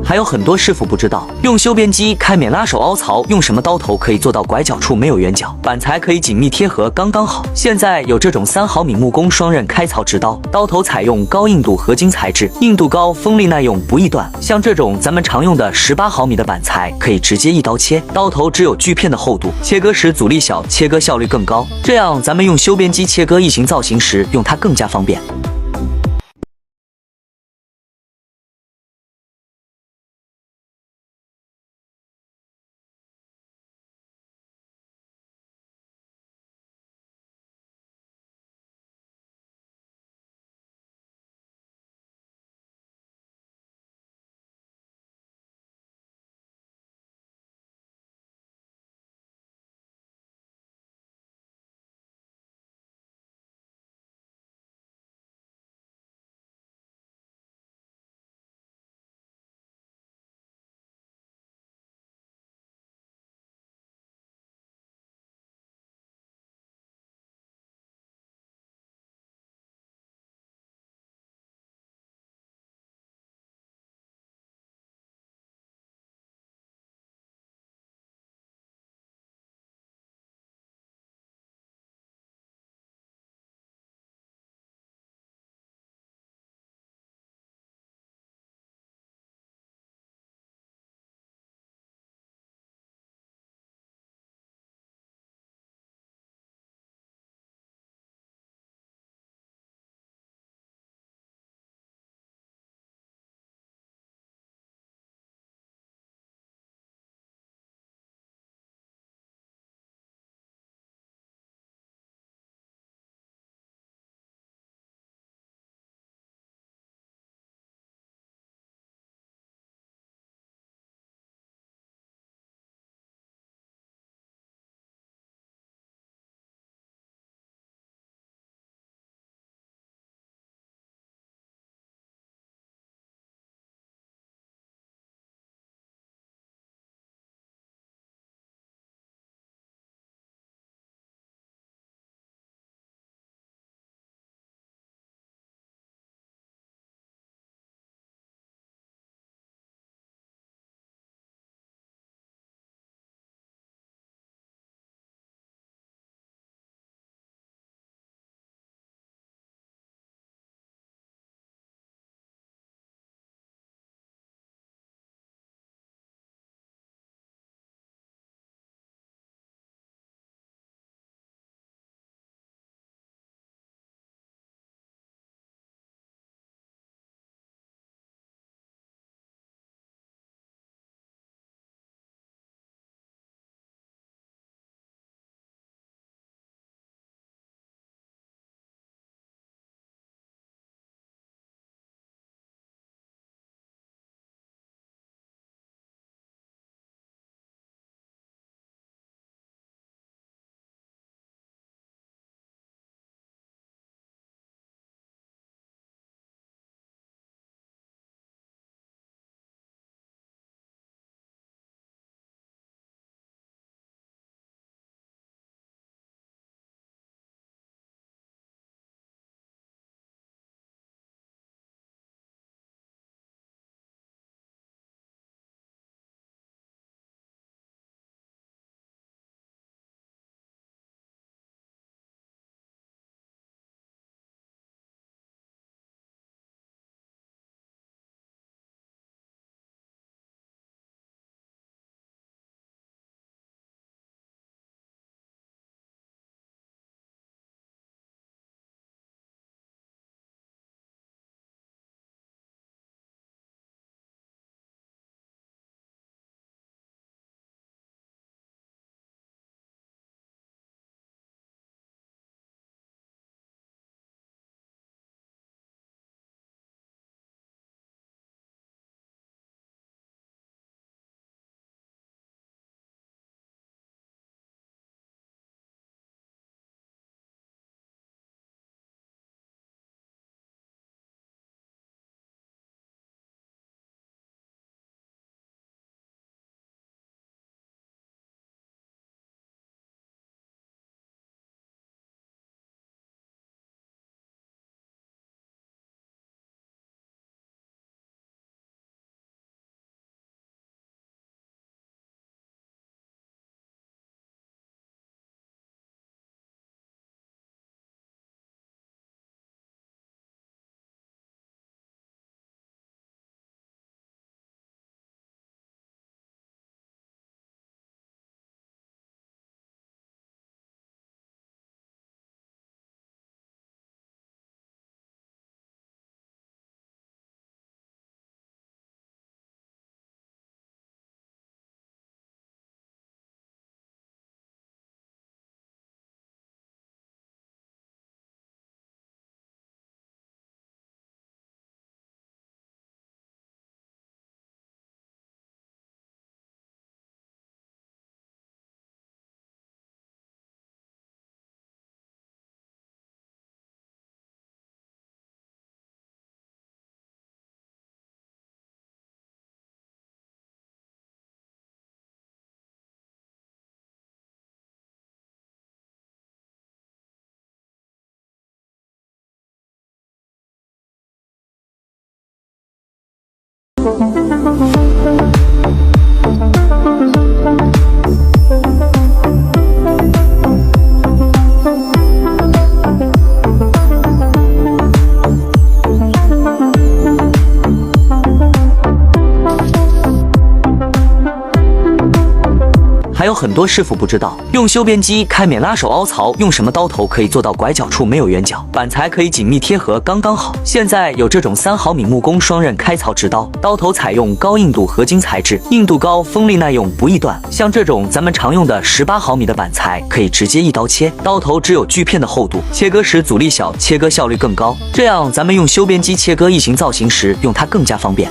还有很多师傅不知道，用修边机开免拉手凹槽，用什么刀头可以做到拐角处没有圆角，板材可以紧密贴合，刚刚好。现在有这种3毫米木工双刃开槽直刀，刀头采用高硬度合金材质，硬度高，锋利耐用，不易断。像这种咱们常用的18毫米的板材，可以直接一刀切，刀头只有锯片的厚度，切割时阻力小，切割效率更高。这样咱们用修边机切割异形造型时，用它更加方便。还有很多师傅不知道，用修边机开免拉手凹槽，用什么刀头可以做到拐角处没有圆角，板材可以紧密贴合，刚刚好。现在有这种3毫米木工双刃开槽直刀，刀头采用高硬度合金材质，硬度高，锋利耐用，不易断。像这种咱们常用的18毫米的板材，可以直接一刀切，刀头只有锯片的厚度，切割时阻力小，切割效率更高。这样咱们用修边机切割异形造型时，用它更加方便。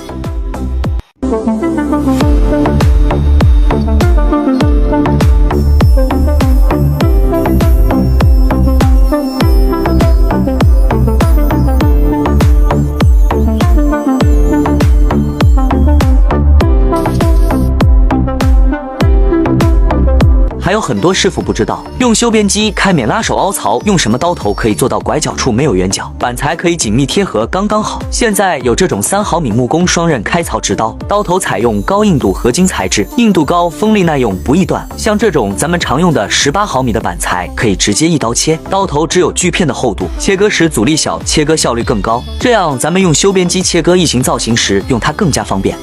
还有很多师傅不知道，用修边机开免拉手凹槽，用什么刀头可以做到拐角处没有圆角，板材可以紧密贴合，刚刚好。现在有这种3毫米木工双刃开槽直刀，刀头采用高硬度合金材质，硬度高，锋利耐用，不易断。像这种咱们常用的18毫米的板材，可以直接一刀切，刀头只有锯片的厚度，切割时阻力小，切割效率更高。这样咱们用修边机切割异形造型时，用它更加方便。